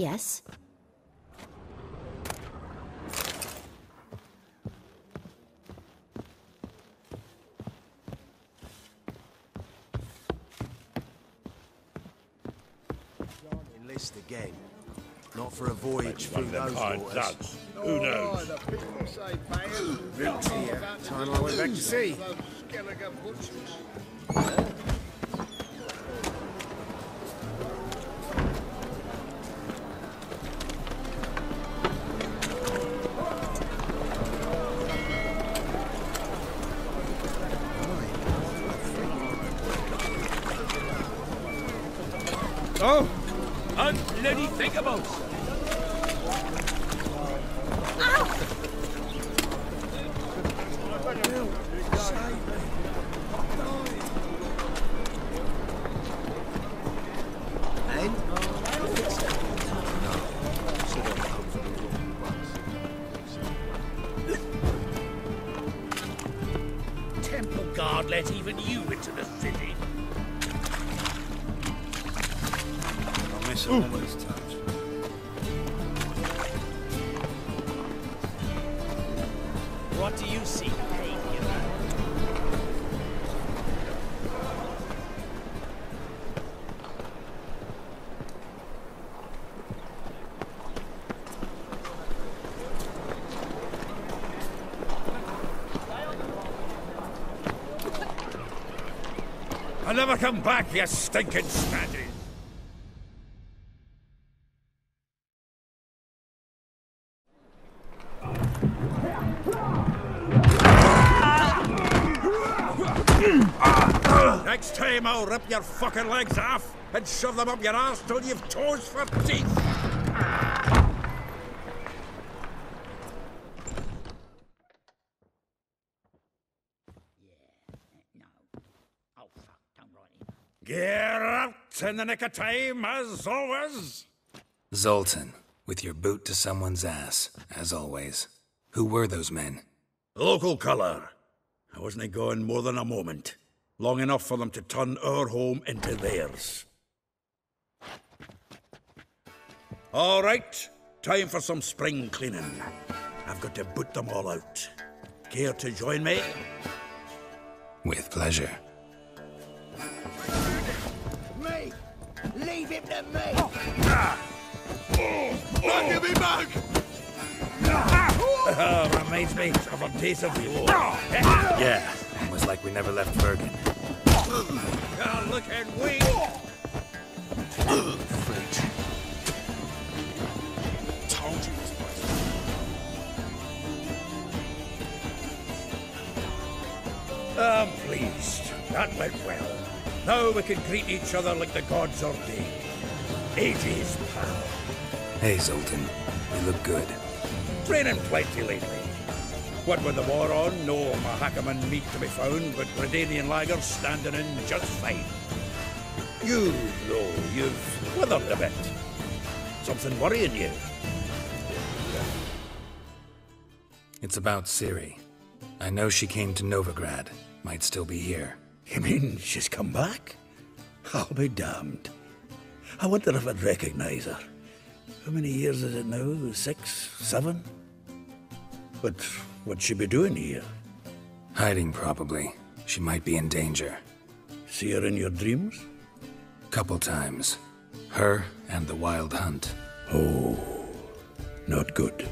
Yes? Enlist again. Not for a voyage through those waters. Lads. Who knows? The people say military here. Time I went back to sea. Oh! Unbloody thinkable! Temple guard let even you into the city. I'll miss a woman's touch. What do you see, hero? I'll never come back, you stinking standy! Next time I'll rip your fucking legs off and shove them up your ass till you've toes for teeth! Geralt in the nick of time, as always. Zoltan, with your boot to someone's ass, as always. Who were those men? Local colour. I wasn't gone more than a moment. Long enough for them to turn our home into theirs. All right, time for some spring cleaning. I've got to boot them all out. Care to join me? With pleasure. Me! Leave him to me! Give me back! Reminds me of a piece of war. Yeah, almost like we never left Bergen. Look at we! Fridge. Told you this place. I'm pleased. That went well. Now we can greet each other like the gods ordained. Ages, pal. Hey, Zoltan. You look good. Training plenty lately. What with the war on, no Mahakaman meat to be found, but Redanian lagers standing in just fine. You, though, you've withered a bit. Something worrying you? It's about Ciri. I know she came to Novigrad. Might still be here. You mean she's come back? I'll be damned. I wonder if I'd recognize her. How many years is it now? 6, 7? But what'd she be doing here? Hiding, probably. She might be in danger. See her in your dreams? Couple times. Her and the Wild Hunt. Oh, not good.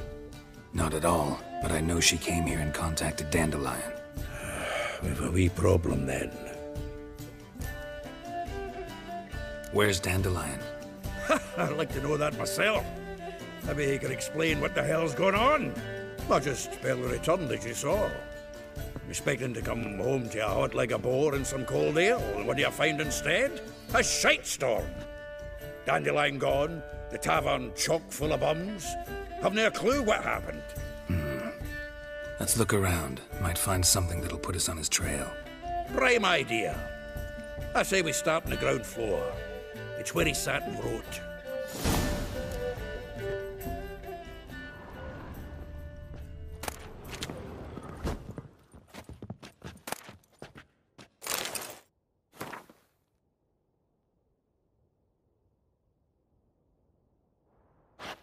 Not at all, but I know she came here and contacted Dandelion. We've a wee problem then. Where's Dandelion? I'd like to know that myself. Maybe he could explain what the hell's going on. I just barely returned, as you saw. I'm expecting to come home to you hot like a boar and some cold ale, and what do you find instead? A shite storm. Dandelion gone, the tavern chock full of bums. Have no clue what happened. Let's look around. Might find something that'll put us on his trail. Prime idea. I say we start on the ground floor. It's where he sat and wrote.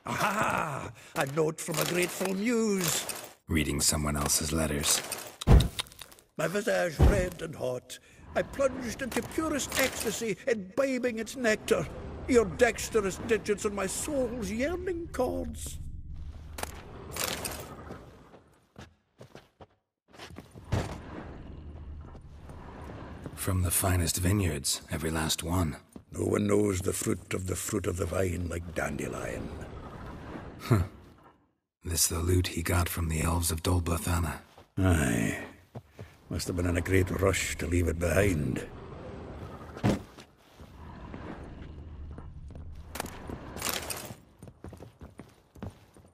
Aha! A note from a grateful muse. Reading someone else's letters. My visage red and hot, I plunged into purest ecstasy, imbibing its nectar. Your dexterous digits on my soul's yearning chords. From the finest vineyards, every last one. No one knows the fruit of the vine like Dandelion. This the loot he got from the elves of Dolblathana. Aye. Must have been in a great rush to leave it behind.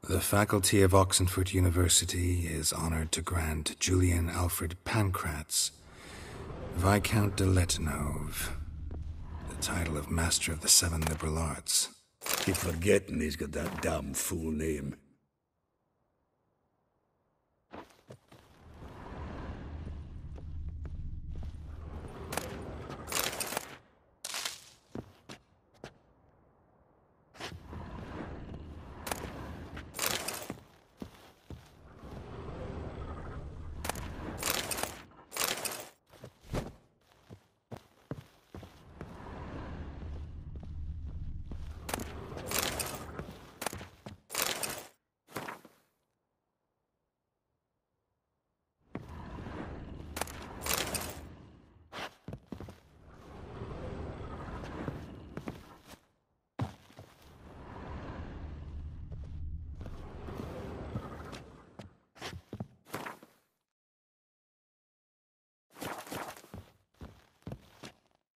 The faculty of Oxenford University is honored to grant Julian Alfred Pancratz, Viscount de Letenove, the title of Master of the Seven Liberal Arts. Keep forgetting he's got that damn fool name.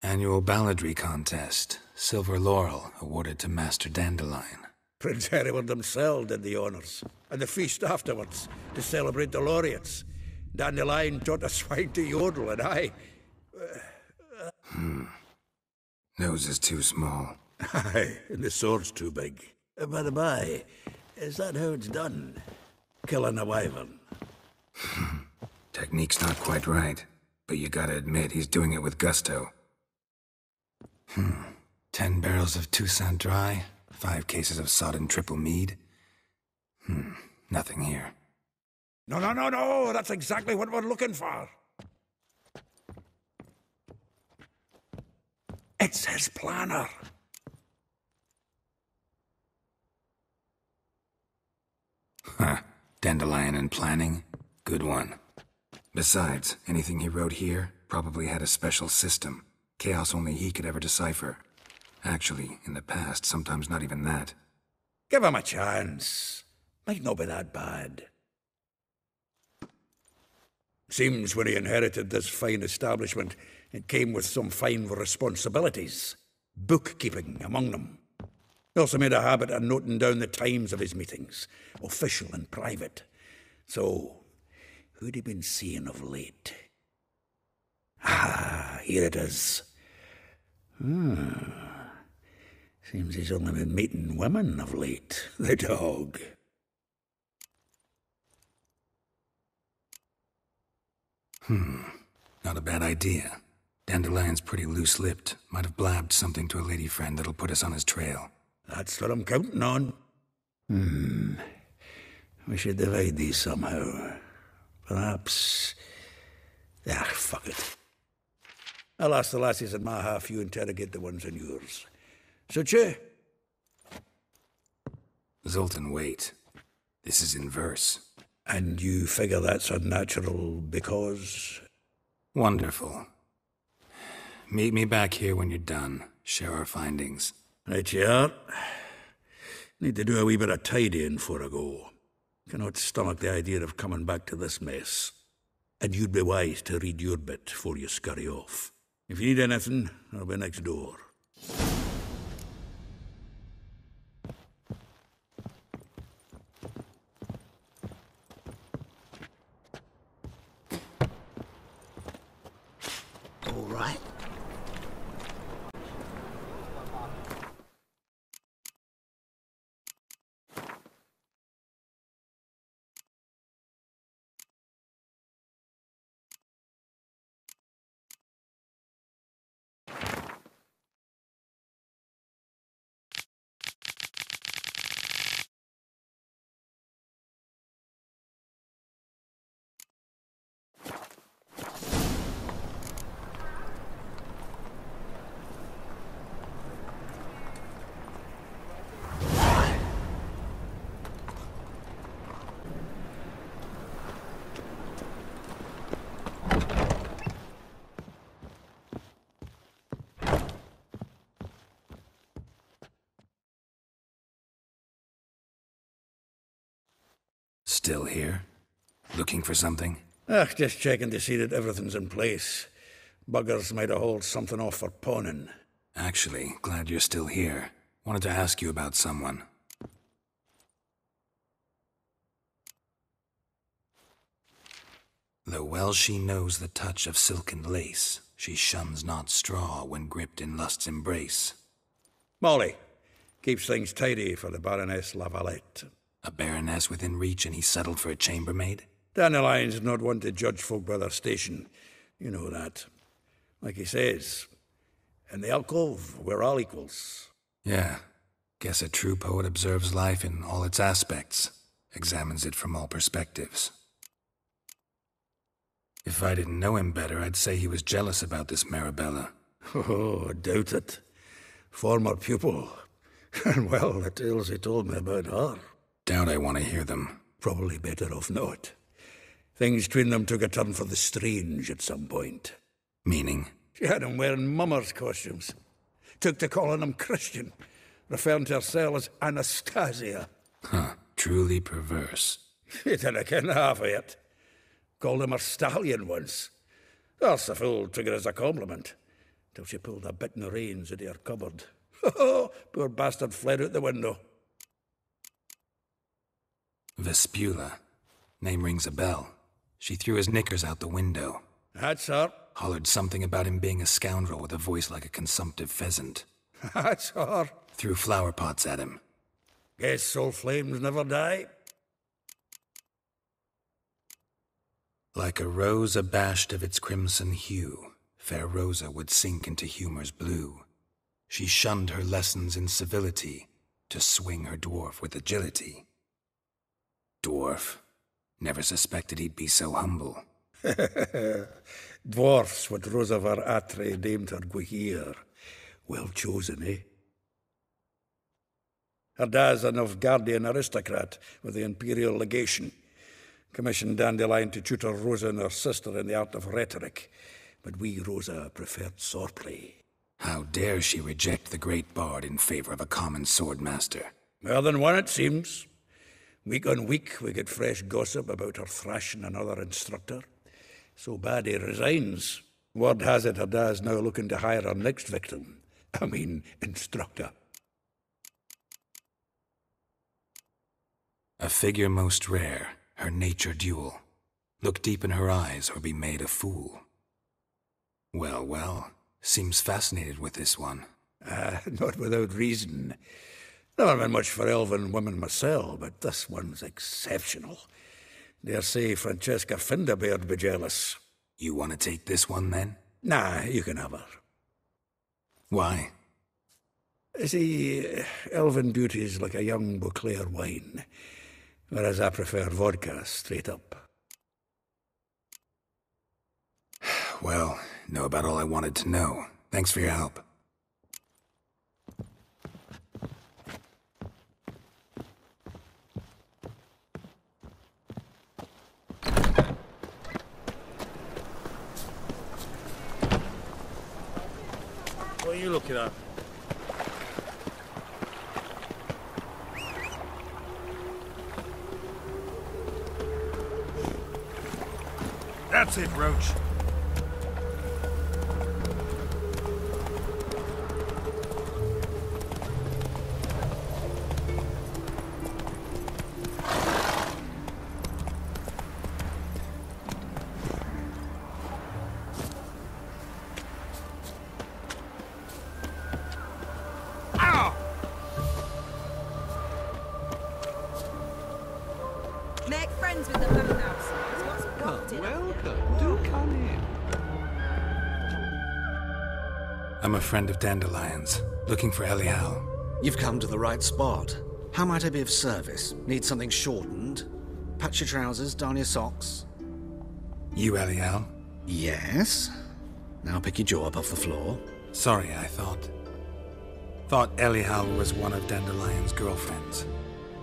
Annual balladry contest. Silver laurel awarded to Master Dandelion. Prince Hereward himself did the honours, and the feast afterwards, to celebrate the laureates. Dandelion taught a swine to yodel, and I... Nose is too small. Aye, and the sword's too big. By the by, is that how it's done? Killing a wyvern? Technique's not quite right, but you gotta admit he's doing it with gusto. 10 barrels of Toussaint dry, 5 cases of sodden triple mead. Nothing here. No, that's exactly what we're looking for. It's his planner. Dandelion and planning? Good one. Besides, anything he wrote here probably had a special system. Chaos only he could ever decipher. Actually, in the past, sometimes not even that. Give him a chance. Might not be that bad. Seems when he inherited this fine establishment, it came with some fine responsibilities. Bookkeeping among them. He also made a habit of noting down the times of his meetings, official and private. So, who'd he been seeing of late? Ah, here it is. Seems he's only been meeting women of late, the dog. Not a bad idea. Dandelion's pretty loose-lipped. Might have blabbed something to a lady friend that'll put us on his trail. That's what I'm counting on. We should divide these somehow. Perhaps... fuck it. I'll ask the lassies in my half, you interrogate the ones in yours. Suche? Zoltan, wait. This is in verse. And you figure that's unnatural because... Wonderful. Meet me back here when you're done. Share our findings. Right you are. Need to do a wee bit of tidying before I go. Cannot stomach the idea of coming back to this mess. And you'd be wise to read your bit before you scurry off. If you need anything, I'll be next door. All right. Still here? Looking for something? Just checking to see that everything's in place. Buggers might have hauled something off for pawning. Actually, glad you're still here. Wanted to ask you about someone. Though well she knows the touch of silken lace, she shuns not straw when gripped in lust's embrace. Molly keeps things tidy for the Baroness Lavalette. A baroness within reach and he settled for a chambermaid? Dandelion's not one to judge folk by their station. You know that. Like he says, in the alcove, we're all equals. Yeah. Guess a true poet observes life in all its aspects, examines it from all perspectives. If I didn't know him better, I'd say he was jealous about this Marabella. Oh, I doubt it. Former pupil. And well, the tales he told me about her. Doubt I want to hear them. Probably better off not. Things between them took a turn for the strange at some point. Meaning? She had him wearing mummers' costumes. Took to calling him Christian, referring to herself as Anastasia. Huh, truly perverse. He didn't ken half of it. Called him her stallion once. That's the fool took it as a compliment, till she pulled a bit in the reins into her cupboard. Poor bastard fled out the window. Vespula. Name rings a bell. She threw his knickers out the window. That's her. Hollered something about him being a scoundrel with a voice like a consumptive pheasant. That's her. Threw flower pots at him. Guess soul flames never die. Like a rose abashed of its crimson hue, fair Rosa would sink into humor's blue. She shunned her lessons in civility, to swing her dwarf with agility. Dwarf. Never suspected he'd be so humble. Dwarfs what Rosavar Atre named her Guihir. Well chosen, eh? Her dad's a Novgardian aristocrat with the Imperial Legation. Commissioned Dandelion to tutor Rosa and her sister in the art of rhetoric, but we, Rosa, preferred swordplay. How dare she reject the great bard in favor of a common swordmaster? More than one, it seems. Week on week, we get fresh gossip about her thrashing another instructor. So bad he resigns. Word has it her dad's now looking to hire her next victim. Instructor. A figure most rare, her nature dual. Look deep in her eyes or be made a fool. Well, well, seems fascinated with this one. Not without reason. Never been much for elven women myself, but this one's exceptional. Dare say Francesca Finderbeard be jealous. You want to take this one, then? Nah, you can have her. Why? See, elven beauty's like a young Beauclair wine, whereas I prefer vodka straight up. Well, know about all I wanted to know. Thanks for your help. What are you looking at? That's it, Roach. Make friends with the man house. It's what's wanted. Welcome. Do come in. I'm a friend of Dandelion's, looking for Elial. You've come to the right spot. How might I be of service? Need something shortened? Patch your trousers, darn your socks. You Elial? Yes. Now pick your jaw up off the floor. Sorry, I thought Elial was one of Dandelion's girlfriends.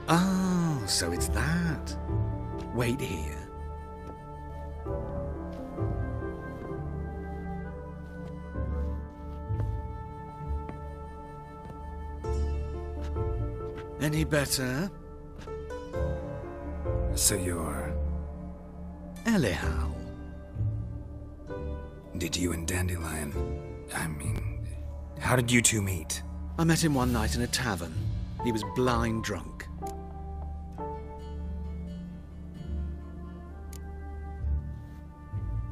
Oh, so it's that. Wait here. Any better? So you're... Anyhow. Did you and Dandelion... I mean... How did you two meet? I met him one night in a tavern. He was blind drunk.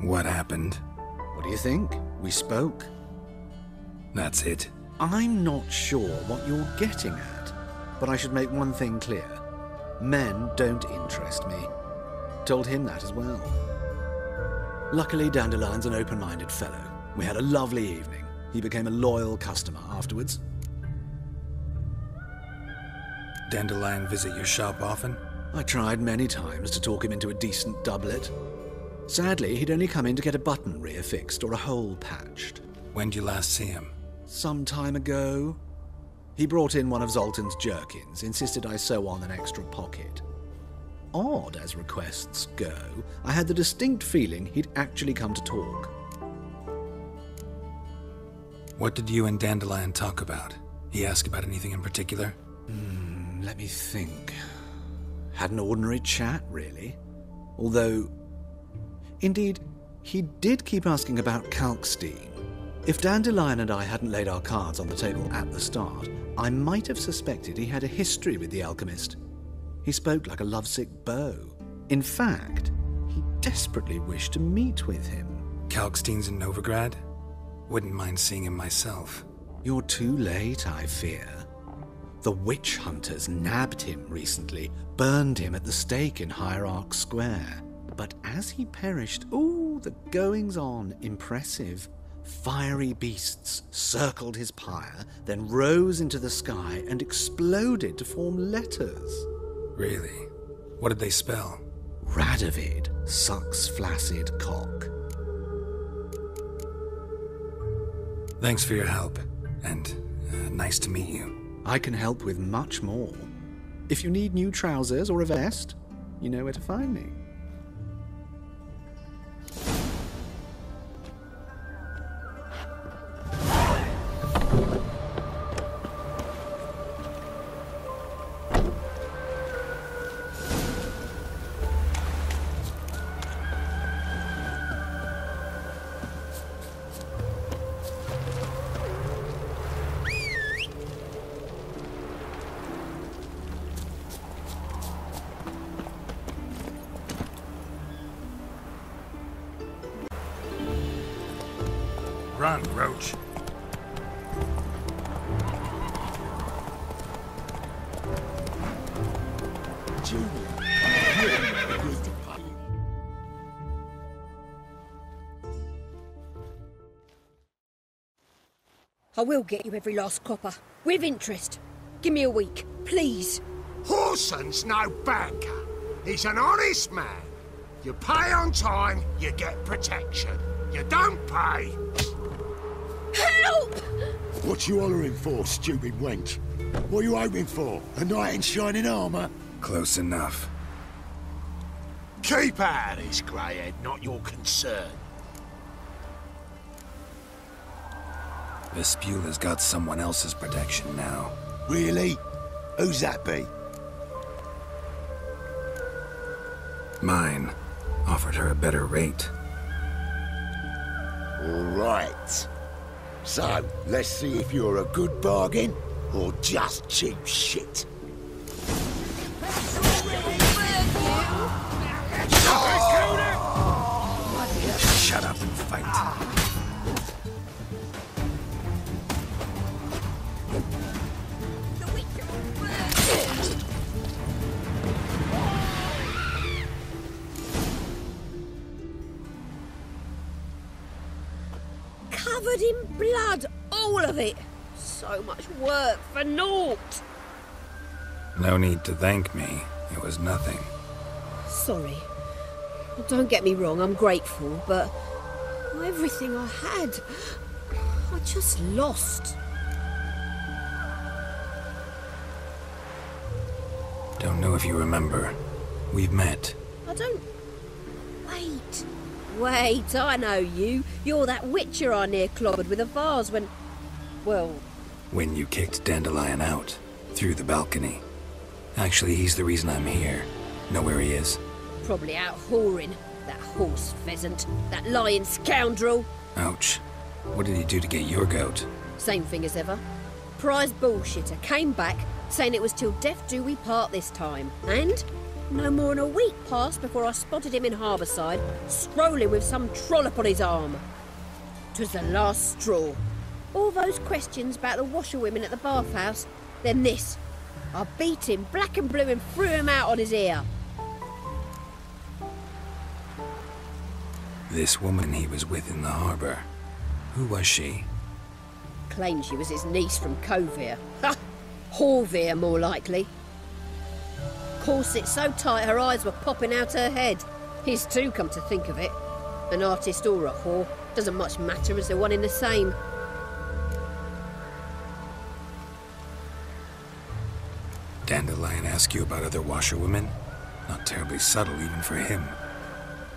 What happened? What do you think? We spoke. That's it. I'm not sure what you're getting at, but I should make one thing clear. Men don't interest me. Told him that as well. Luckily, Dandelion's an open-minded fellow. We had a lovely evening. He became a loyal customer afterwards. Dandelion visit your shop often? I tried many times to talk him into a decent doublet. Sadly, he'd only come in to get a button reaffixed or a hole patched. When'd you last see him? Some time ago. He brought in one of Zoltan's jerkins, insisted I sew on an extra pocket. Odd as requests go, I had the distinct feeling he'd actually come to talk. What did you and Dandelion talk about? He asked about anything in particular? Let me think. Had an ordinary chat, really. Although... Indeed, he did keep asking about Kalkstein. If Dandelion and I hadn't laid our cards on the table at the start, I might have suspected he had a history with the alchemist. He spoke like a lovesick beau. In fact, he desperately wished to meet with him. Kalkstein's in Novigrad? Wouldn't mind seeing him myself. You're too late, I fear. The witch hunters nabbed him recently, burned him at the stake in Hierarch Square. But as he perished, the goings-on, impressive. Fiery beasts circled his pyre, then rose into the sky and exploded to form letters. Really? What did they spell? Radovid sucks flaccid cock. Thanks for your help, and nice to meet you. I can help with much more. If you need new trousers or a vest, you know where to find me. Run, Roach. I will get you every last copper, with interest. Give me a week, please. Horson's no banker. He's an honest man. You pay on time, you get protection. You don't pay... Help! What you hollering for, stupid wench? What are you hoping for? A knight in shining armour? Close enough. Keep out of this, greyhead, not your concern. Vespula's got someone else's protection now. Really? Who's that be? Mine. Offered her a better rate. All right. So, let's see if you're a good bargain or just cheap shit. Shut up and fight. Covered in blood, all of it. So much work for naught. No need to thank me. It was nothing. Sorry. Don't get me wrong, I'm grateful, but everything I had, I just lost. Don't know if you remember. We've met. I don't... Wait, I know you. You're that witcher I near clobbered with a vase when... Well... When you kicked Dandelion out. Through the balcony. Actually, he's the reason I'm here. Know where he is? Probably out whoring. That horse pheasant. That lying scoundrel. Ouch. What did he do to get your goat? Same thing as ever. Prize bullshitter came back saying it was till death do we part this time. And no more than a week passed before I spotted him in Harbourside, strolling with some trollop on his arm. 'Twas the last straw. All those questions about the washerwomen at the bathhouse, then this. I beat him black and blue and threw him out on his ear. This woman he was with in the harbour. Who was she? Claimed she was his niece from Covere. Ha! Horvere, more likely. Corset so tight her eyes were popping out her head. His too, come to think of it. An artist or a whore. Doesn't much matter as they're one in the same. Dandelion ask you about other washerwomen? Not terribly subtle even for him.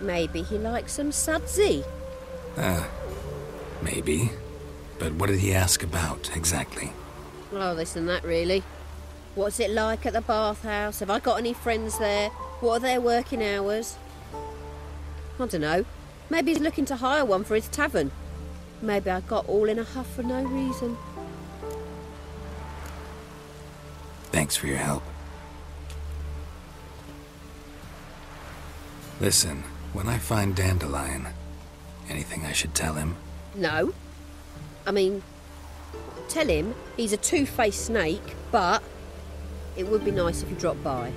Maybe he likes some sudsy. Maybe. But what did he ask about, exactly? Oh, this and that, really. What's it like at the bathhouse? Have I got any friends there? What are their working hours? I don't know. Maybe he's looking to hire one for his tavern. Maybe I got all in a huff for no reason. Thanks for your help. Listen, when I find Dandelion, anything I should tell him? No. I mean, tell him he's a two-faced snake, but it would be nice if he dropped by.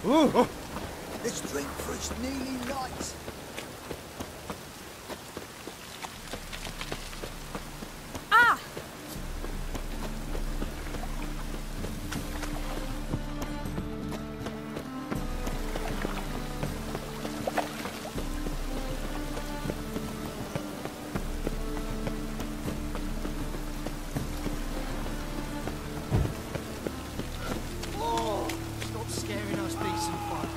Oh, let's drink for it's nearly light. Ah! Stop scaring us, decent folk.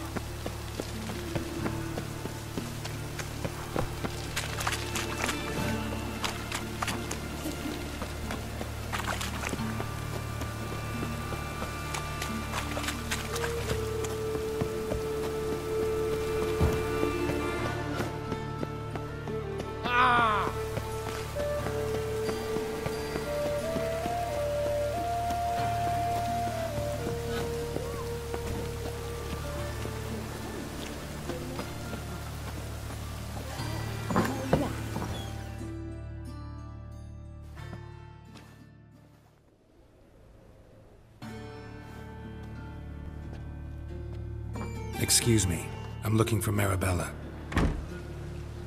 Excuse me. I'm looking for Marabella.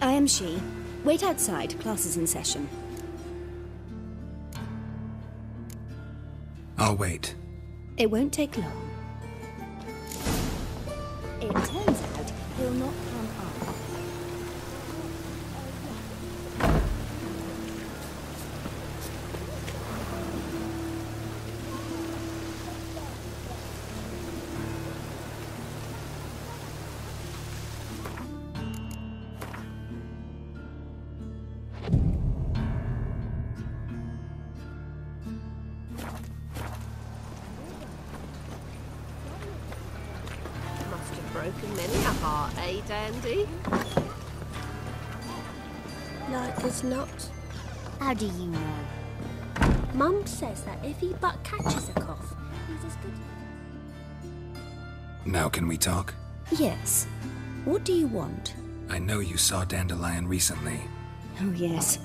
I am she. Wait outside. Class is in session. I'll wait. It won't take long. It turns out he'll not come up. Must have broken many a heart, eh, Dandy? Like as not. How do you know? Mum says that if he but catches a cough, he's as good. Now can we talk? Yes. What do you want? I know you saw Dandelion recently. Oh, yes.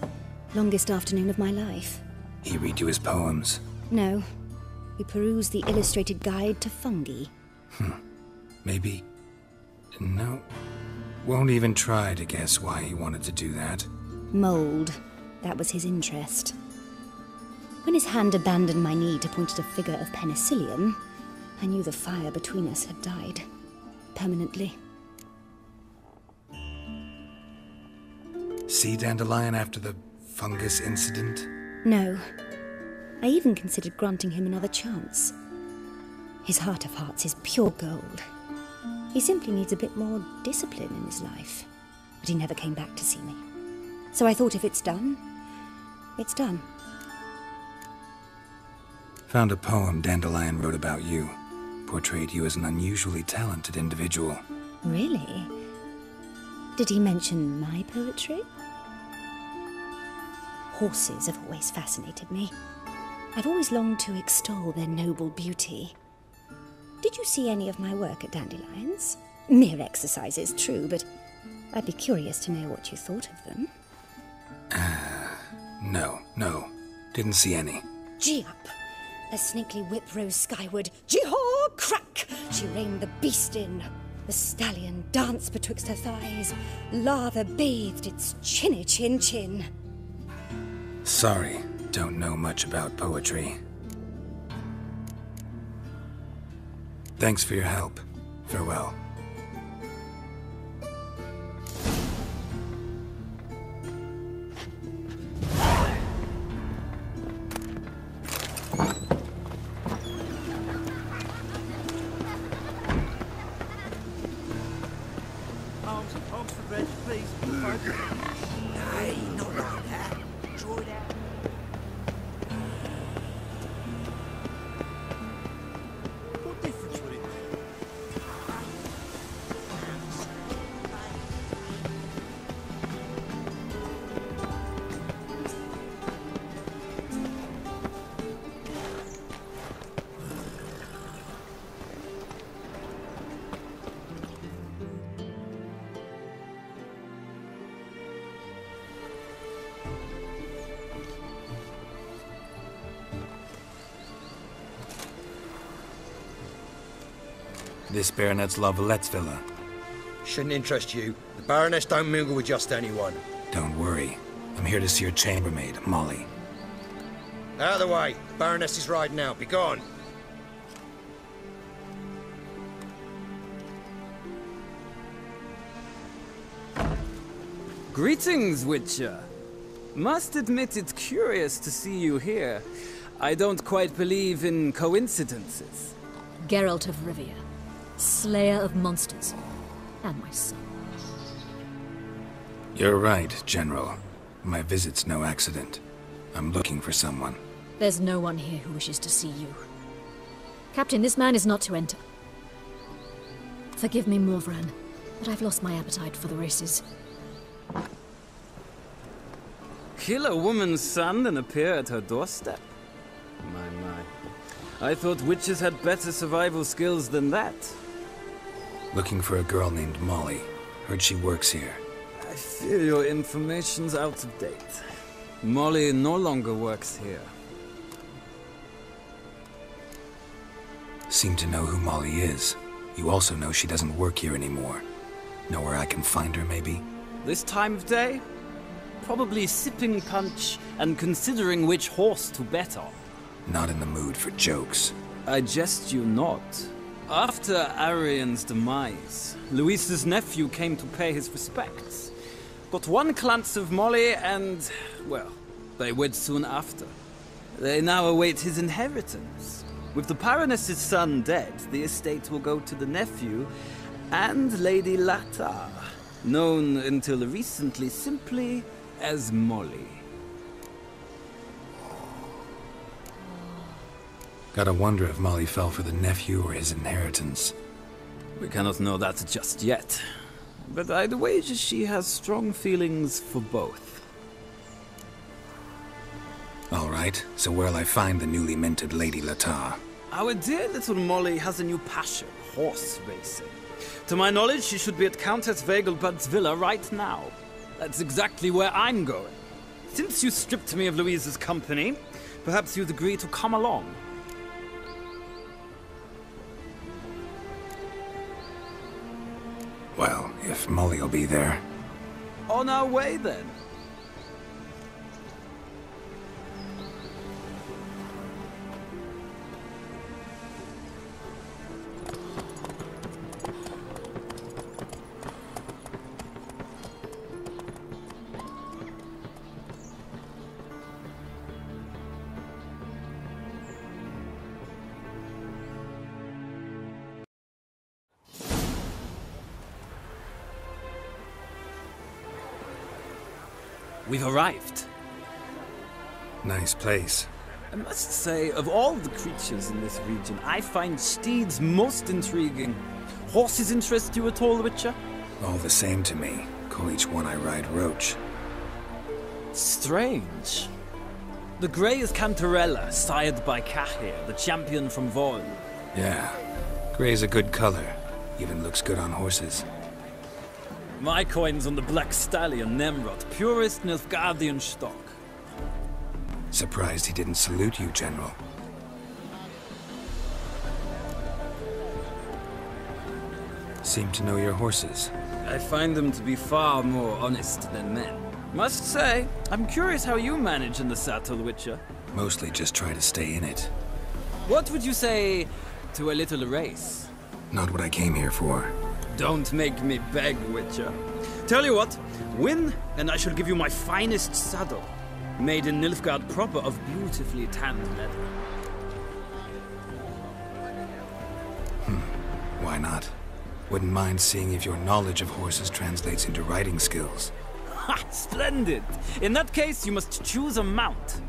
Longest afternoon of my life. He read you his poems. No. We perused the illustrated guide to fungi. Maybe... No. Won't even try to guess why he wanted to do that. Mould. That was his interest. When his hand abandoned my knee to point at a figure of penicillium, I knew the fire between us had died. Permanently. See Dandelion after the fungus incident? No. I even considered granting him another chance. His heart of hearts is pure gold. He simply needs a bit more discipline in his life. But he never came back to see me. So I thought if it's done, it's done. Found a poem Dandelion wrote about you. Portrayed you as an unusually talented individual. Really? Did he mention my poetry? Horses have always fascinated me. I've always longed to extol their noble beauty. Did you see any of my work at Dandelion's? Mere exercises, true, but I'd be curious to know what you thought of them. No. Didn't see any. Gee up! A snakely whip rose skyward. Jee-haw! Crack! She reined the beast in. The stallion danced betwixt her thighs. Lather bathed its chinny chin. Sorry, don't know much about poetry. Thanks for your help. Farewell. Arms for bread, please. Nay, not like that. Draw it out. What difference would it make? This Baronet's La Vallette's villa. Shouldn't interest you. The Baroness don't mingle with just anyone. Don't worry. I'm here to see your chambermaid, Molly. Out of the way. Baroness is riding out. Be gone. Greetings, Witcher. Must admit it's curious to see you here. I don't quite believe in coincidences. Geralt of Rivia, slayer of monsters, and my son. You're right, General. My visit's no accident. I'm looking for someone. There's no one here who wishes to see you. Captain, this man is not to enter. Forgive me, Morvran, but I've lost my appetite for the races. Kill a woman's son and appear at her doorstep? My. I thought witches had better survival skills than that. Looking for a girl named Molly. Heard she works here. I fear your information's out of date. Molly no longer works here. Seem to know who Molly is. You also know she doesn't work here anymore. Know where I can find her, maybe? This time of day? Probably sipping punch and considering which horse to bet on. Not in the mood for jokes. I jest you not. After Arian's demise, Luis's nephew came to pay his respects. Got one glance of Molly and, well, they wed soon after. They now await his inheritance. With the Baroness's son dead, the estate will go to the nephew and Lady Lata, known until recently simply as Molly. Gotta wonder if Molly fell for the nephew or his inheritance. We cannot know that just yet, but I'd wager she has strong feelings for both. All right, so where'll I find the newly minted Lady Lata? Our dear little Molly has a new passion, horse racing. To my knowledge, she should be at Countess Vegelbud's villa right now. That's exactly where I'm going. Since you stripped me of Louise's company, perhaps you'd agree to come along. Well, if Molly'll be there. On our way, then. We've arrived. Nice place. I must say, of all the creatures in this region, I find steeds most intriguing. Horses interest you at all, Witcher? All the same to me. Call each one I ride Roach. Strange. The grey is Cantarella, sired by Cahir, the champion from Vol. Yeah. Grey's a good color. Even looks good on horses. My coin's on the Black Stallion, Nemrod, purest Nilfgaardian stock. Surprised he didn't salute you, General. Seem to know your horses. I find them to be far more honest than men. Must say, I'm curious how you manage in the saddle, Witcher. Mostly just try to stay in it. What would you say to a little race? Not what I came here for. Don't make me beg, Witcher. Tell you what, win, and I shall give you my finest saddle. Made in Nilfgaard proper of beautifully tanned leather. Why not? Wouldn't mind seeing if your knowledge of horses translates into riding skills. Ha! Splendid! In that case, you must choose a mount.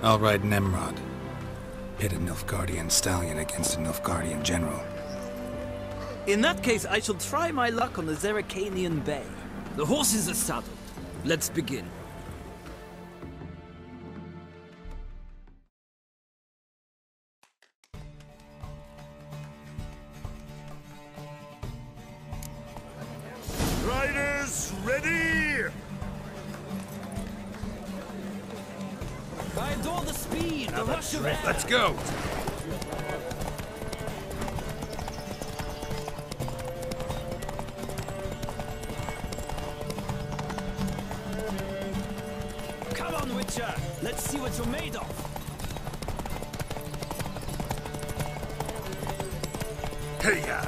I'll ride Nemrod. Pit a Nilfgaardian stallion against a Nilfgaardian general. In that case, I shall try my luck on the Zeracanian Bay. The horses are saddled. Let's begin. Riders, ready! I adore the speed, the rush of air. Let's go! Come on, Witcher! Let's see what you're made of! Hey-ya!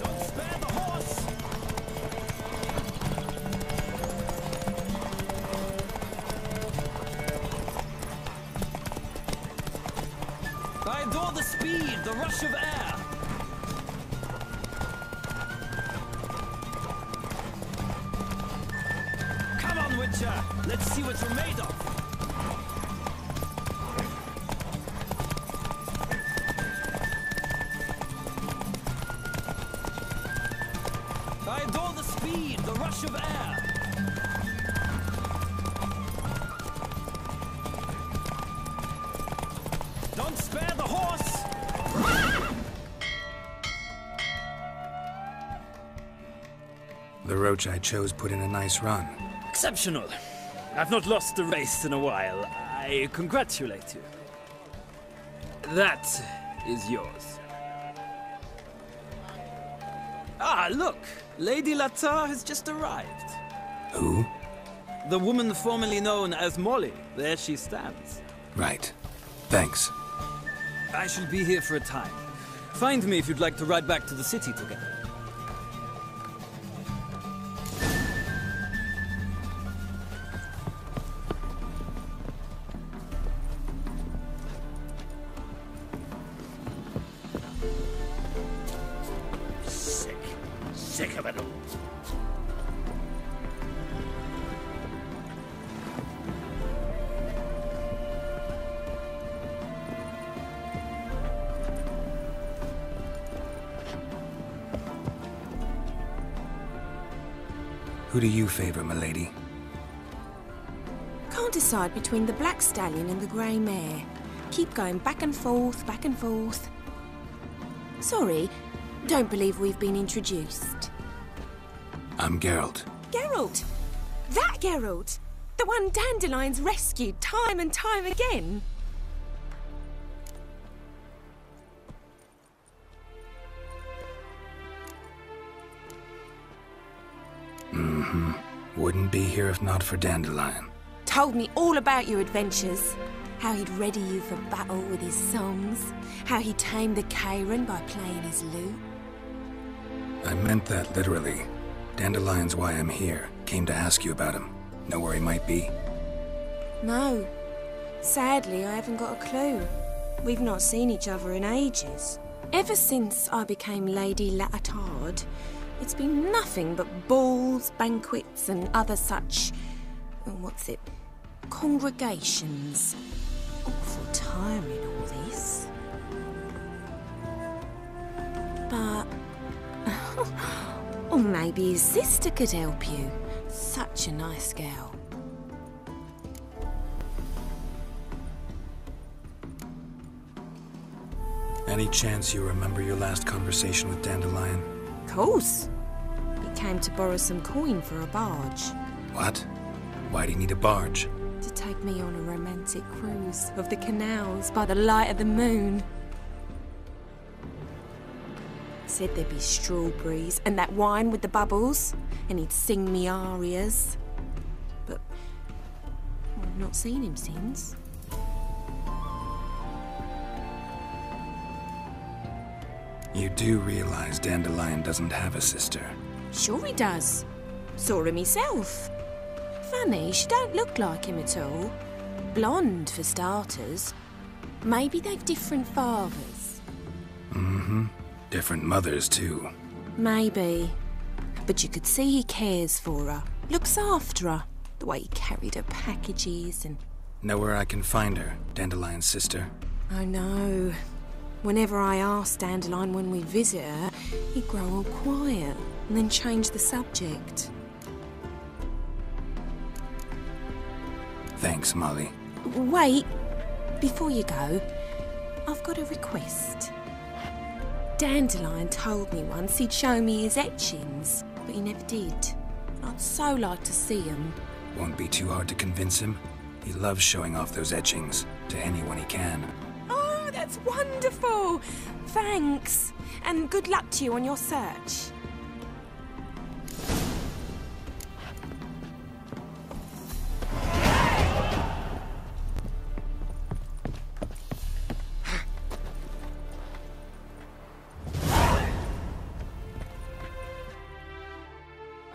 Don't spare the horse! I adore the speed, the rush of air! Come on, Witcher! Let's see what you're made of! I adore the speed, the rush of air! Don't spare the horse! The Roach I chose put in a nice run. Exceptional. I've not lost a race in a while. I congratulate you. That is yours. Ah, look! Lady Latar has just arrived. Who? The woman formerly known as Molly. There she stands. Right. Thanks. I shall be here for a time. Find me if you'd like to ride back to the city together. Sick of it all. Who do you favor, milady? Can't decide between the black stallion and the grey mare. Keep going back and forth, back and forth. Sorry, don't believe we've been introduced. I'm Geralt. Geralt! That Geralt! The one Dandelion's rescued time and time again! Wouldn't be here if not for Dandelion. Told me all about your adventures. How he'd ready you for battle with his songs. How he tamed the Kairan by playing his lute. I meant that literally. Dandelion's why I'm here. Came to ask you about him. Know where he might be? No. Sadly, I haven't got a clue. We've not seen each other in ages. Ever since I became Lady Latard, it's been nothing but balls, banquets and other such... congregations. Awful tiring, all this. But... or maybe his sister could help you. Such a nice girl. Any chance you remember your last conversation with Dandelion? Of course. He came to borrow some coin for a barge. What? Why do you need a barge? To take me on a romantic cruise of the canals by the light of the moon. Said there'd be strawberries and that wine with the bubbles, and he'd sing me arias. But I've not seen him since. You do realize Dandelion doesn't have a sister? Sure he does. Saw him myself. Funny, she don't look like him at all. Blonde, for starters. Maybe they've different fathers. Mm-hmm. Different mothers, too. Maybe. But you could see he cares for her. Looks after her. The way he carried her packages and... Know where I can find her, Dandelion's sister? I know. Whenever I asked Dandelion when we'd visit her, he'd grow all quiet and then change the subject. Thanks, Molly. Wait, before you go, I've got a request. Dandelion told me once he'd show me his etchings, but he never did. I'd so like to see them. Won't be too hard to convince him. He loves showing off those etchings to anyone he can. Oh, that's wonderful! Thanks, and good luck to you on your search.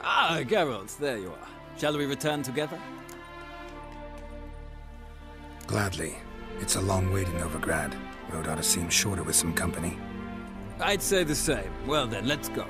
Ah, Geralt, there you are. Shall we return together? Gladly. It's a long way to Novigrad. Road ought to seem shorter with some company. I'd say the same. Well then, let's go.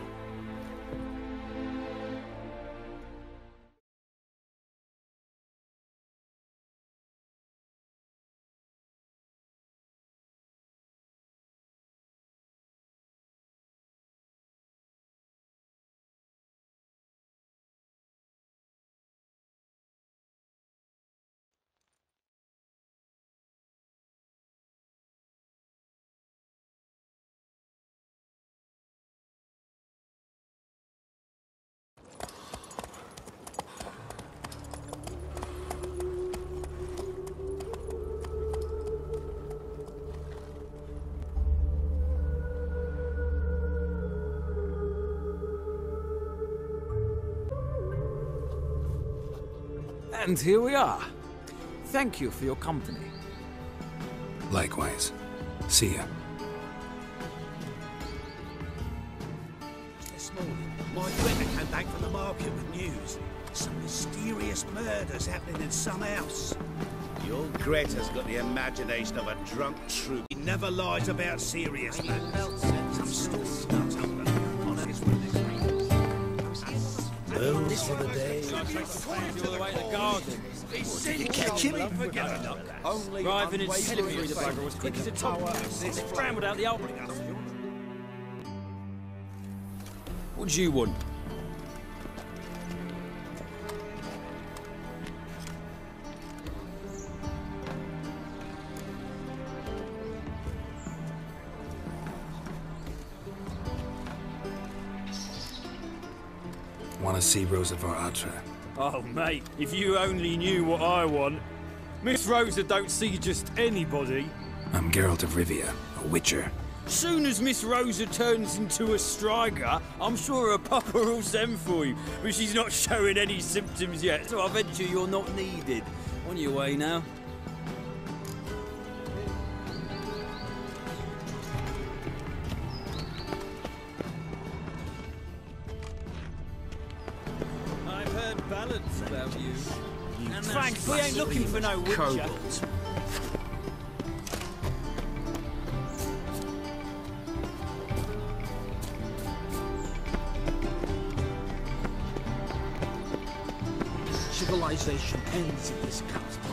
And here we are. Thank you for your company. Likewise. See ya. This morning, my friend came back from the market with news. Some mysterious murders happening in some house. Your Greta's got the imagination of a drunk troop. He never lies about serious matters. Some stories not told on his Those for the day. All the way to the garden. Did you catch him? Driving in Telebury, the bugger was quick as a top. Scrambled out the old. What do you want? Want to see Rosa var Atra? Oh, mate, if you only knew what I want. Miss Rosa don't see just anybody. I'm Geralt of Rivia, a witcher. Soon as Miss Rosa turns into a striker, I'm sure her papa will send for you. But she's not showing any symptoms yet, so I venture you're not needed. On your way now. I've heard ballads about you. Frank, we ain't looking for no witcher. civilization ends in this cat's paw.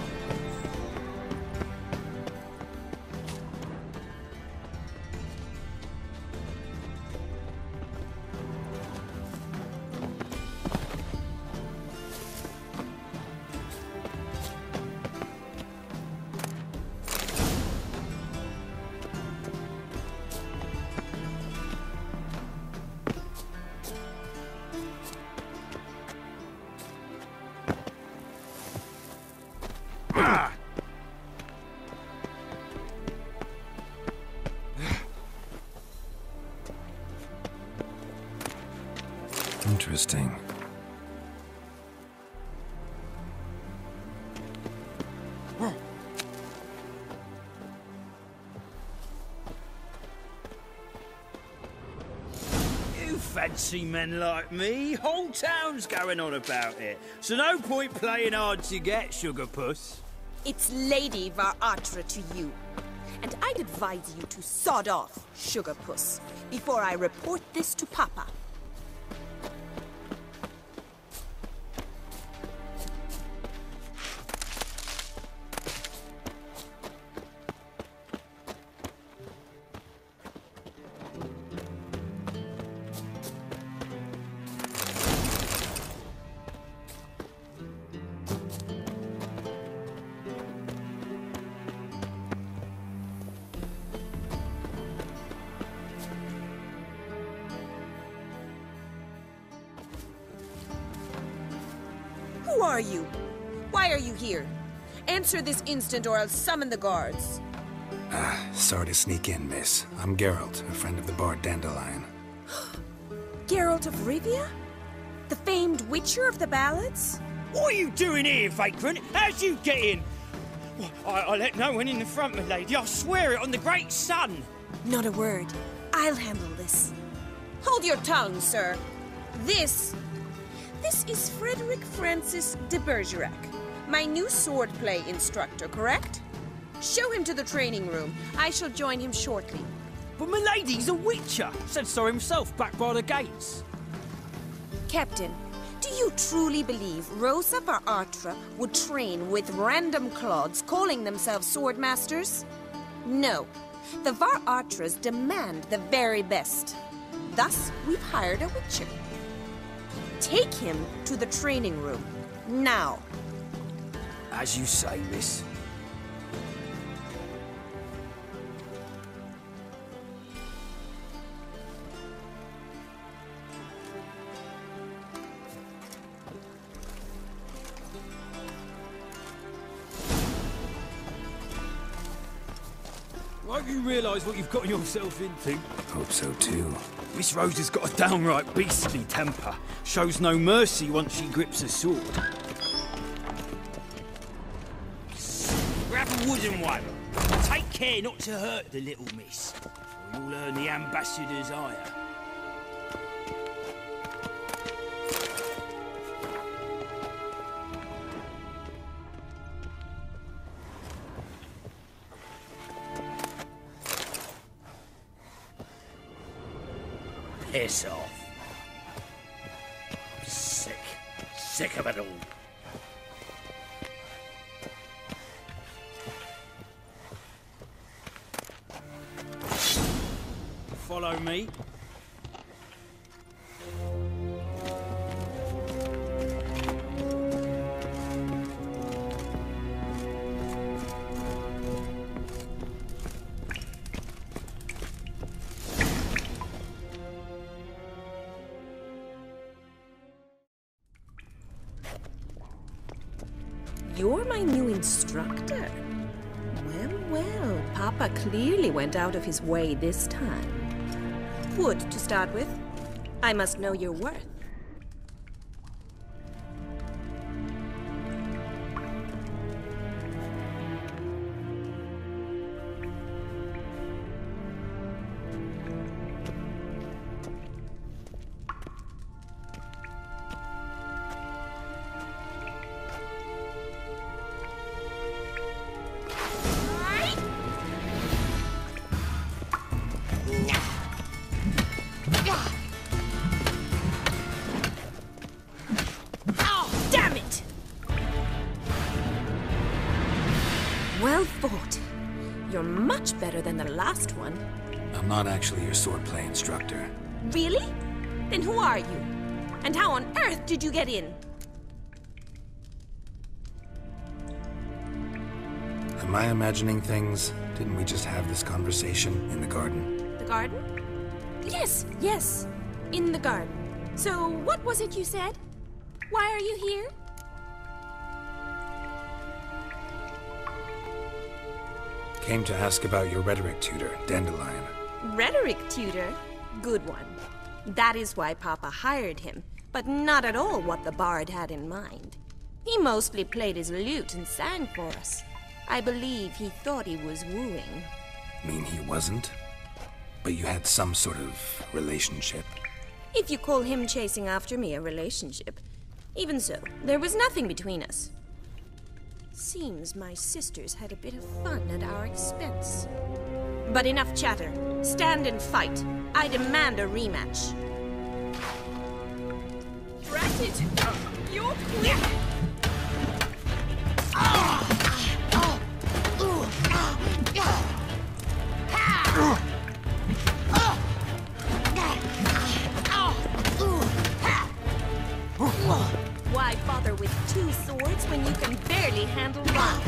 Interesting. You fancy men like me? Whole town's going on about it. So no point playing hard to get, sugar puss. It's Lady Varatra to you. And I'd advise you to sod off, sugar puss, before I report this to Papa. Who are you? Why are you here? Answer this instant or I'll summon the guards. Sorry to sneak in, miss. I'm Geralt, a friend of the bard Dandelion. Geralt of Rivia? The famed witcher of the ballads? What are you doing here, vagrant? How'd you get in? I let no one in the front, my lady. I swear it on the great sun. Not a word. I'll handle this. Hold your tongue, sir. This is Frederick Francis de Bergerac, my new swordplay instructor, correct? Show him to the training room. I shall join him shortly. But my lady's a witcher. Said so himself back by the gates. Captain, do you truly believe Rosa Varatra would train with random clods calling themselves swordmasters? No. The Varatras demand the very best. Thus, we've hired a witcher. Take him to the training room. Now. As you say, miss. Won't you realise what you've got yourself into? Hope so too. Miss Rosa's got a downright beastly temper. Shows no mercy once she grips a sword. Grab a wooden one. Take care not to hurt the little miss, or you'll earn the ambassador's ire. Piss off. Sick of it all. Follow me. You're my new instructor? Well, Papa clearly went out of his way this time. Wood, to start with. I must know your worth. fought. You're much better than the last one. I'm not actually your swordplay instructor. Really? Then who are you? And how on earth did you get in? Am I imagining things? Didn't we just have this conversation in the garden? The garden? Yes, yes. In the garden. So, what was it you said? Why are you here? Came to ask about your rhetoric tutor, Dandelion. Rhetoric tutor? Good one. That is why Papa hired him, but not at all what the bard had in mind. He mostly played his lute and sang for us. I believe he thought he was wooing. Mean he wasn't? But you had some sort of relationship? If you call him chasing after me a relationship. Even so, there was nothing between us. Seems my sisters had a bit of fun at our expense. But enough chatter. Stand and fight. I demand a rematch. Drat it! You're quick! Why bother with two swords when you can barely handle one?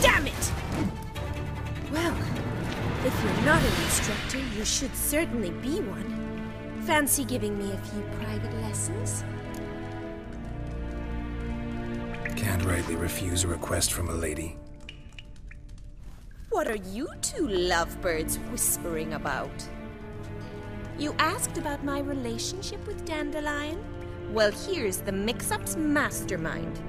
Damn it! Well, if you're not an instructor, you should certainly be one. Fancy giving me a few private lessons? Can't rightly refuse a request from a lady. What are you two lovebirds whispering about? You asked about my relationship with Dandelion? Well, here's the mix-up's mastermind.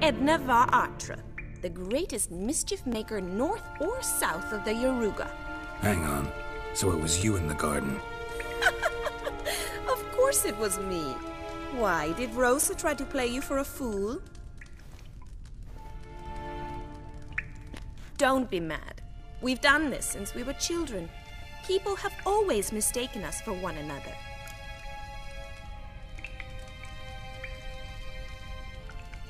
Edna var Atra, the greatest mischief maker north or south of the Yaruga. Hang on. So it was you in the garden? Of course it was me. Why, did Rosa try to play you for a fool? Don't be mad. We've done this since we were children. People have always mistaken us for one another.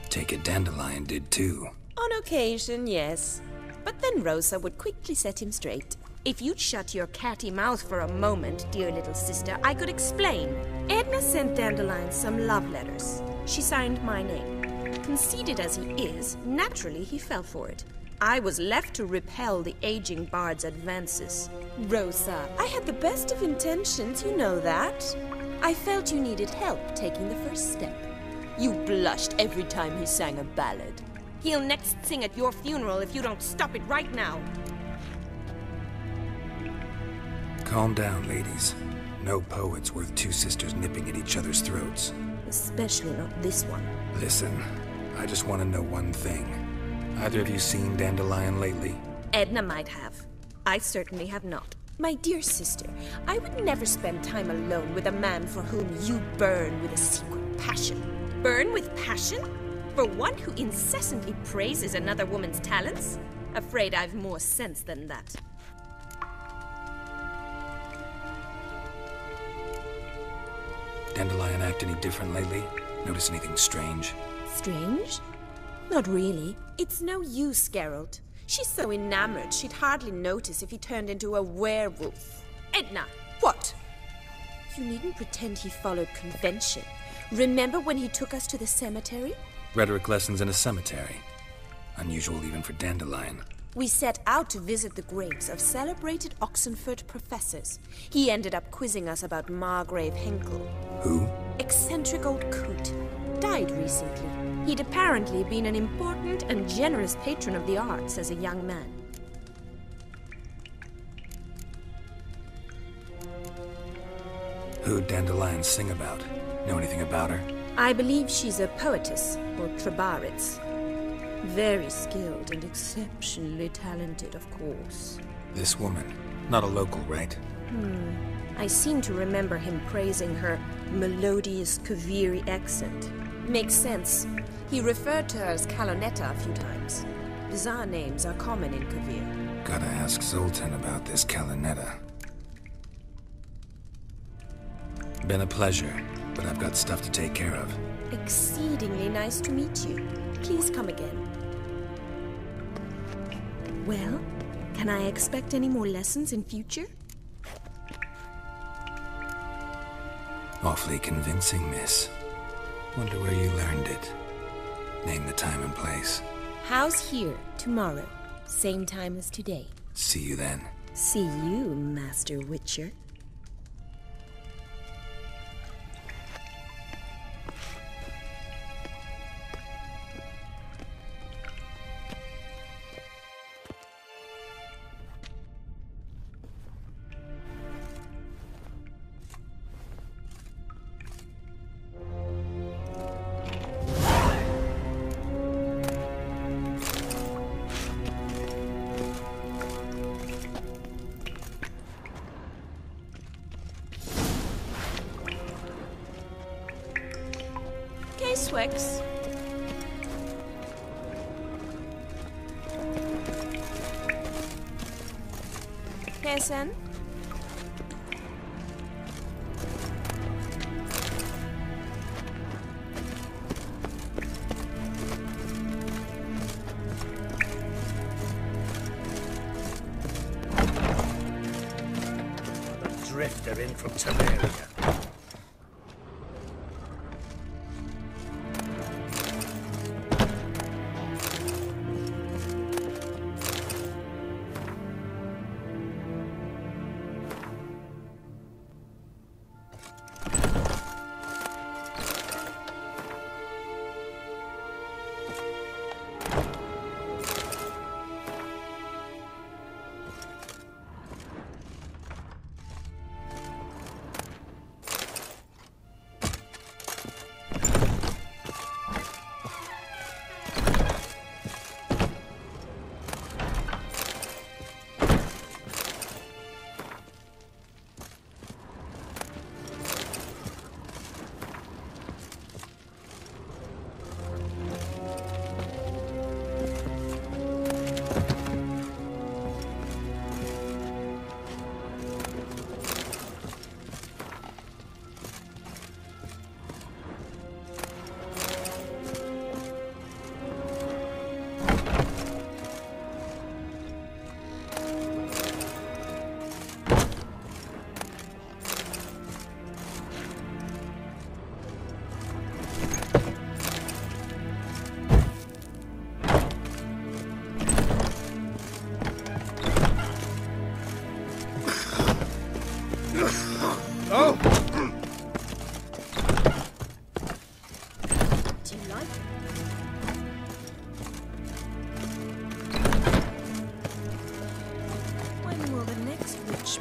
Take it Dandelion did too. On occasion, yes. But then Rosa would quickly set him straight. If you'd shut your catty mouth for a moment, dear little sister, I could explain. Edna sent Dandelion some love letters. She signed my name. Conceited as he is, naturally he fell for it. I was left to repel the aging bard's advances. Rosa, I had the best of intentions, you know that. I felt you needed help taking the first step. You blushed every time he sang a ballad. He'll next sing at your funeral if you don't stop it right now. Calm down, ladies. No poet's worth two sisters nipping at each other's throats. Especially not this one. Listen, I just want to know one thing. Either of you seen Dandelion lately? Edna might have. I certainly have not. My dear sister, I would never spend time alone with a man for whom you burn with a secret passion. Burn with passion? For one who incessantly praises another woman's talents? Afraid I've more sense than that. Dandelion act any different lately? Notice anything strange? Strange? Not really. It's no use, Geralt. She's so enamored she'd hardly notice if he turned into a werewolf. Edna! What? You needn't pretend he followed convention. Remember when he took us to the cemetery? Rhetoric lessons in a cemetery. Unusual even for Dandelion. We set out to visit the graves of celebrated Oxenford professors. He ended up quizzing us about Margrave Henkel. Who? Eccentric old coot. Died recently. He'd apparently been an important and generous patron of the arts as a young man. Who'd Dandelion sing about? Know anything about her? I believe she's a poetess, or trovaritz. Very skilled and exceptionally talented, of course. This woman. Not a local, right? I seem to remember him praising her melodious Kaviri accent. Makes sense. He referred to her as Calonetta a few times. Bizarre names are common in Kavir. Gotta ask Zoltan about this Calonetta. Been a pleasure, but I've got stuff to take care of. Exceedingly nice to meet you. Please come again. Well, can I expect any more lessons in future? Awfully convincing, miss. Wonder where you learned it. Name the time and place. House here, tomorrow. Same time as today. See you then. See you, Master Witcher. Swix. Pearson? The drifter in from Tiberias.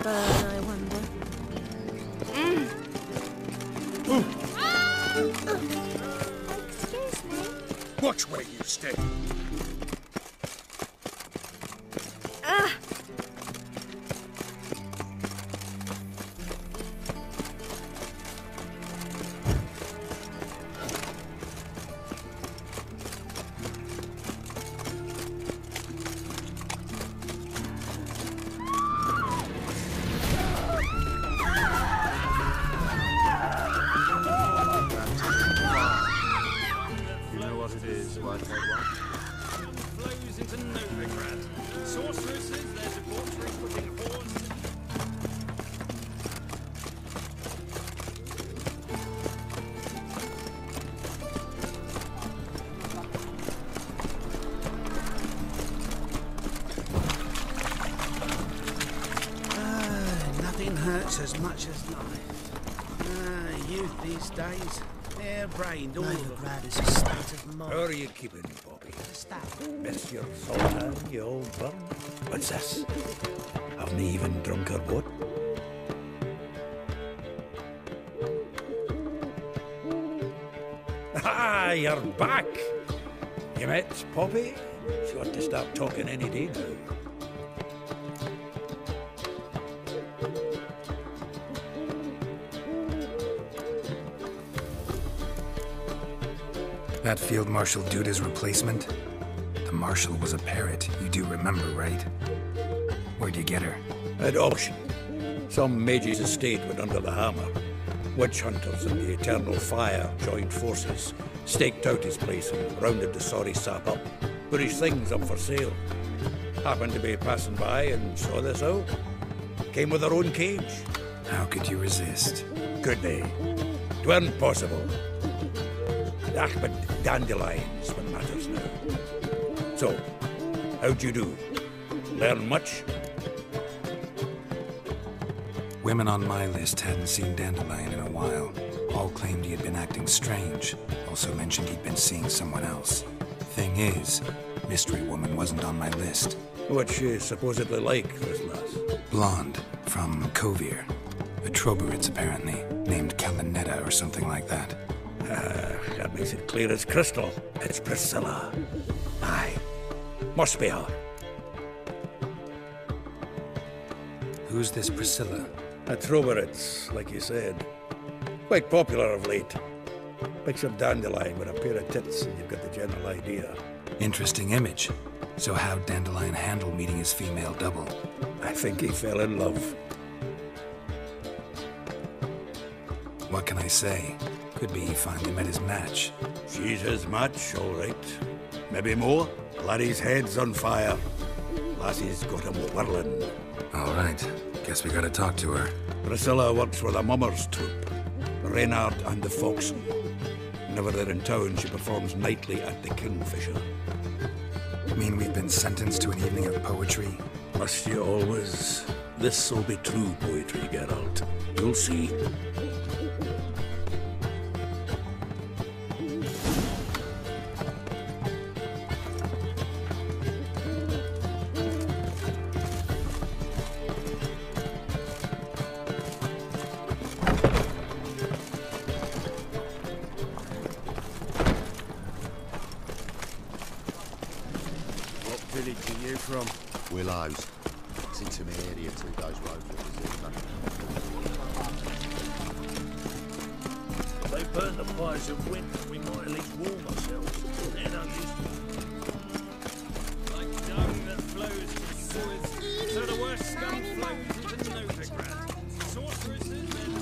I wonder. Excuse me. Watch where you stay. Hurts as much as life. Youth these days, hair-brained, all of them. Is a state of mind. How are you keeping, Bobby? Miss your Zoltan, you old bum? What's this? Haven't even drunk her what? Ah, you're back! You met Poppy? She ought to start talking any day now. That Field Marshal Duda's replacement? The Marshal was a parrot, you do remember, right? Where'd you get her? At auction. Some mage's estate went under the hammer. Witch hunters and the Eternal Fire joined forces, staked out his place and rounded the sorry sap up, put his things up for sale. Happened to be passing by and saw this out. Came with their own cage. How could you resist? Could they? 'Tweren't possible. Ah, but dandelions what matters now. So, how'd you do? Learn much? Women on my list hadn't seen Dandelion in a while. All claimed he had been acting strange. Also mentioned he'd been seeing someone else. Thing is, Mystery Woman wasn't on my list. What's she supposedly like, this lass? Blonde, from Kovir. A Trobaritz, apparently, named Kalinetta or something like that. That makes it clear as crystal. It's Priscilla. Aye. Must be her. Who's this Priscilla? A Trobaritz, like you said. Quite popular of late. Picture Dandelion with a pair of tits and you've got the general idea. Interesting image. So how'd Dandelion handle meeting his female double? I think he fell in love. What can I say? Could be he finally met his match. She's his match, all right. Maybe more. Laddie's head's on fire. Lassie's got him whirling. All right. Guess we gotta talk to her. Priscilla works for the Mummers troupe. Reynard and the Foxen. Whenever they're in town, she performs nightly at the Kingfisher. Mean we've been sentenced to an evening of poetry? Must you always? This'll be true poetry, Geralt. You'll see. Willows. It's into my area 2 days road If they burn the fires of winter, we might at least warm ourselves. They're no use. Like dung that flows from sewers, so the worst scum flows into Novigrad. Sorceresses and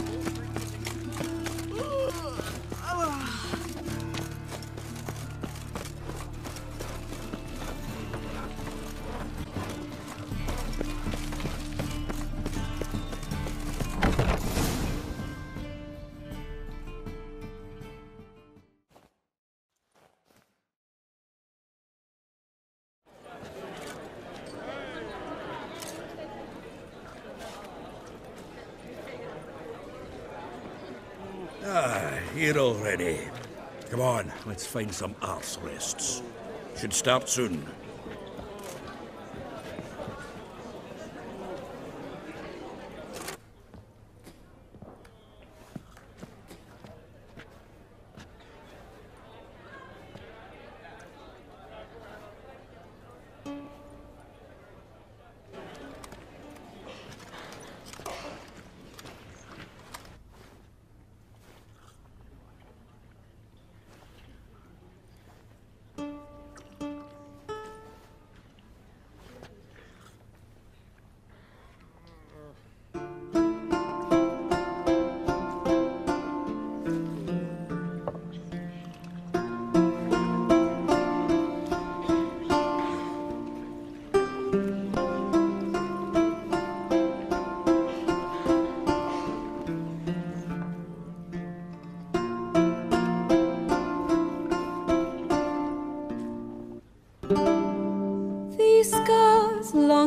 Here already. Come on, let's find some arse rests. Should start soon.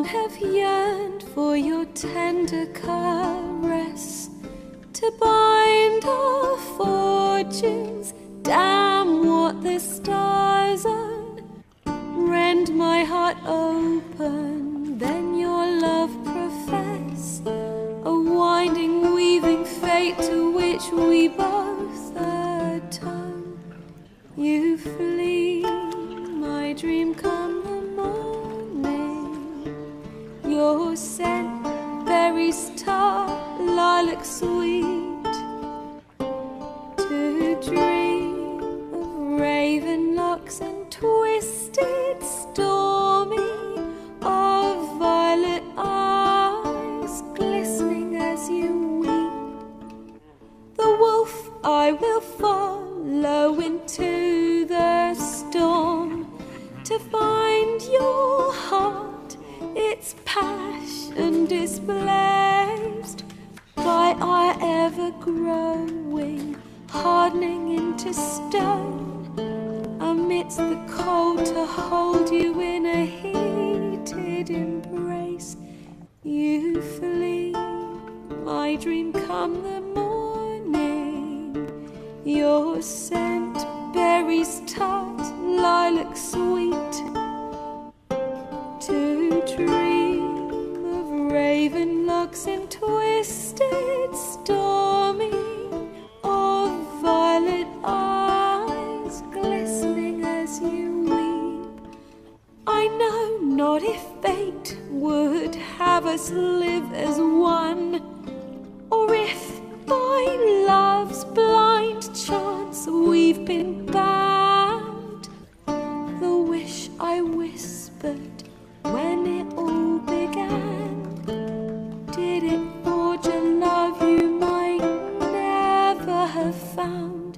Have yearned for your tender caress to bind our fortunes. Damn what the stars are. Rend my heart open, then your love profess. A winding, weaving fate to which we both atone. You flee, my dream come the morning. Your scent, berries tart, lilac sweet. To dream of raven locks and twisted, stormy, of violet eyes glistening as you weep. The to find your heart, its passion displaced by our ever-growing, hardening into stone, amidst the cold to hold you in a heated embrace. You flee, my dream come the morning, your scent berries tart, lilac sweet, to dream of raven locks and twisted stormy, of violet eyes glistening as you weep. I know not if fate would have us live as one, or if by love's blind chance we've been bound. The wish I whispered when it all began, did it forge a love you might never have found?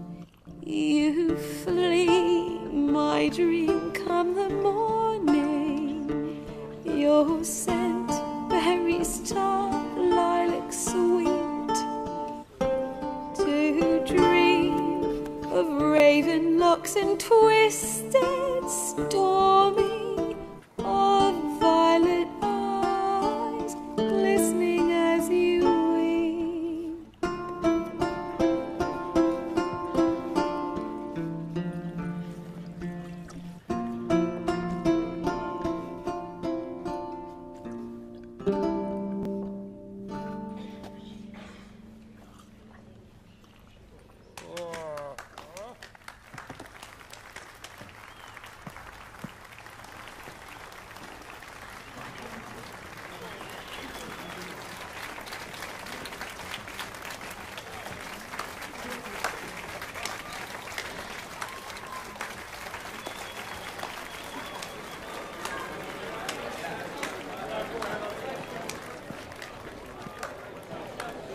You flee, my dream come the morning, your scent berries tart, lilac sweet, to dream of raven locks and twisted stormy, of violet eyes glistening as you weep.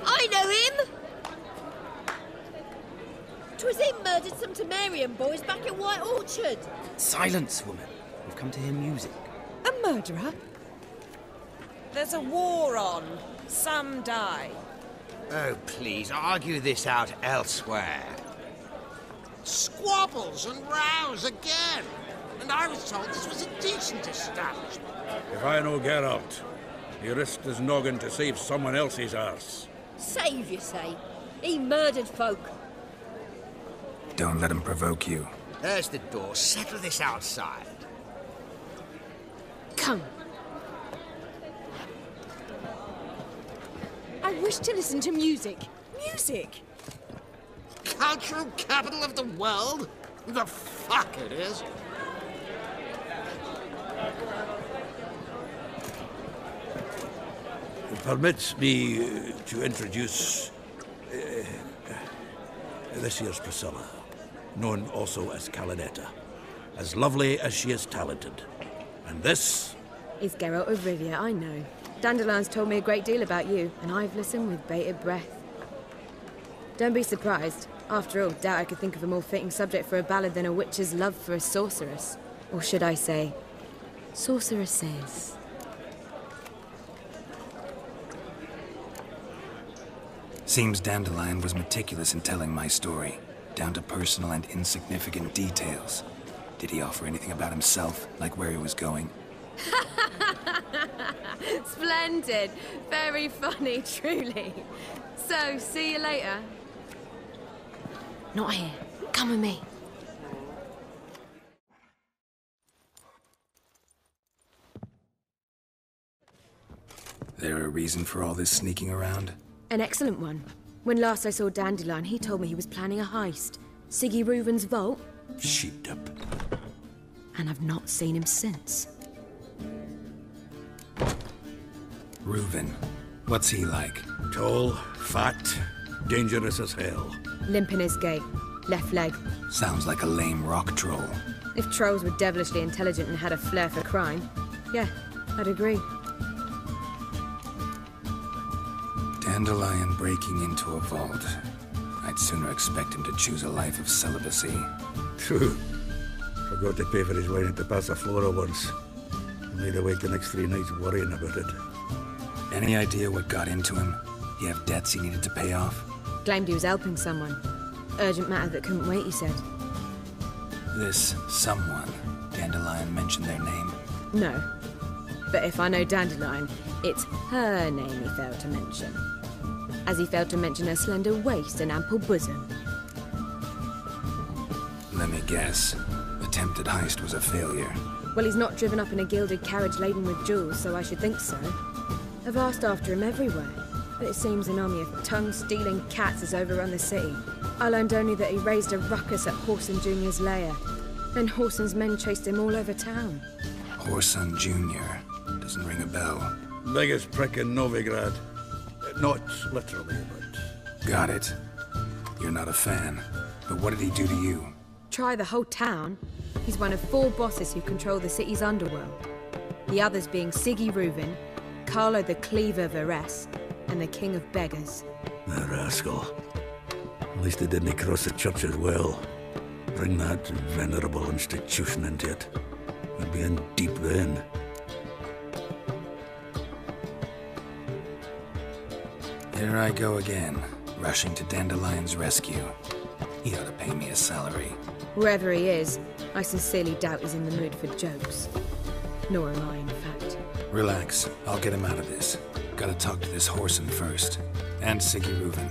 I know him! 'Twas him murdered some Temerian boys back at White Orchard. Silence, woman. We've come to hear music. A murderer? There's a war on. Some die. Oh, please, argue this out elsewhere. Squabbles and rows again. And I was told this was a decent establishment. If I know Geralt, he risked his noggin to save someone else's arse. Save, you say? He murdered folk. Don't let him provoke you. There's the door. Settle this outside. Come. I wish to listen to music. Music! Cultural capital of the world? The fuck it is. Permit me to introduce this here's Priscilla, known also as Calinetta, as lovely as she is talented. And this is Geralt of Rivia, I know. Dandelion's told me a great deal about you, and I've listened with bated breath. Don't be surprised. After all, doubt I could think of a more fitting subject for a ballad than a witch's love for a sorceress. Or should I say, sorceresses. Seems Dandelion was meticulous in telling my story, down to personal and insignificant details. Did he offer anything about himself, like where he was going? Splendid. Very funny, truly. So, see you later. Not here. Come with me. There a reason for all this sneaking around? An excellent one. When last I saw Dandelion, he told me he was planning a heist. Sigi Reuven's vault. Sheeped-up. And I've not seen him since. Reuven. What's he like? Tall, fat, dangerous as hell. Limp in his gait. Left leg. Sounds like a lame rock troll. If trolls were devilishly intelligent and had a flair for crime, yeah, I'd agree. Dandelion breaking into a vault. I'd sooner expect him to choose a life of celibacy. True. Forgot to pay for his wine at the PS4 once. Made awake the next 3 nights worrying about it. Any idea what got into him? He have debts he needed to pay off? Claimed he was helping someone. Urgent matter that couldn't wait, he said. This someone, Dandelion mentioned their name? No. But if I know Dandelion, it's her name he failed to mention. As he failed to mention her slender waist and ample bosom. Let me guess. Attempted heist was a failure. Well, he's not driven up in a gilded carriage laden with jewels, so I should think so. I've asked after him everywhere, but it seems an army of tongue-stealing cats has overrun the city. I learned only that he raised a ruckus at Whoreson Jr.'s lair. Then Whoreson's men chased him all over town. Whoreson Jr. Doesn't ring a bell. Biggest prick in Novigrad. Not literally, but... Got it. You're not a fan. But what did he do to you? Try the whole town. He's one of 4 bosses who control the city's underworld. The others being Sigi Reuven, Carlo the Cleaver Varese, and the King of Beggars. The rascal. At least he didn't cross the church as well. Bring that venerable institution into it. We'd be in deep then. Here I go again, rushing to Dandelion's rescue. He ought to pay me a salary. Wherever he is, I sincerely doubt he's in the mood for jokes. Nor am I, in fact. Relax. I'll get him out of this. Gotta talk to this Whoreson first. And Sigi Reuven.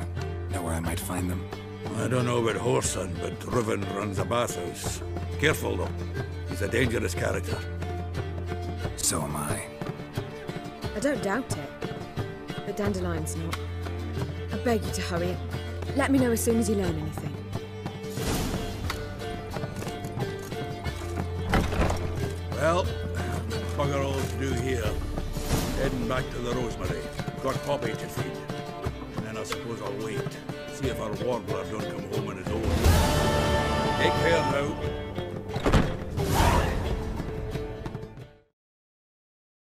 Know where I might find them? I don't know about Whoreson, but Reuven runs a bathhouse. Careful, though. He's a dangerous character. So am I. I don't doubt it. But Dandelion's not. I beg you to hurry. Let me know as soon as you learn anything. Well, bugger all to do here. Heading back to the Rosmarino. Got Poppy to feed. And then I suppose I'll wait. See if our warbler don't come home on his own. Take care now.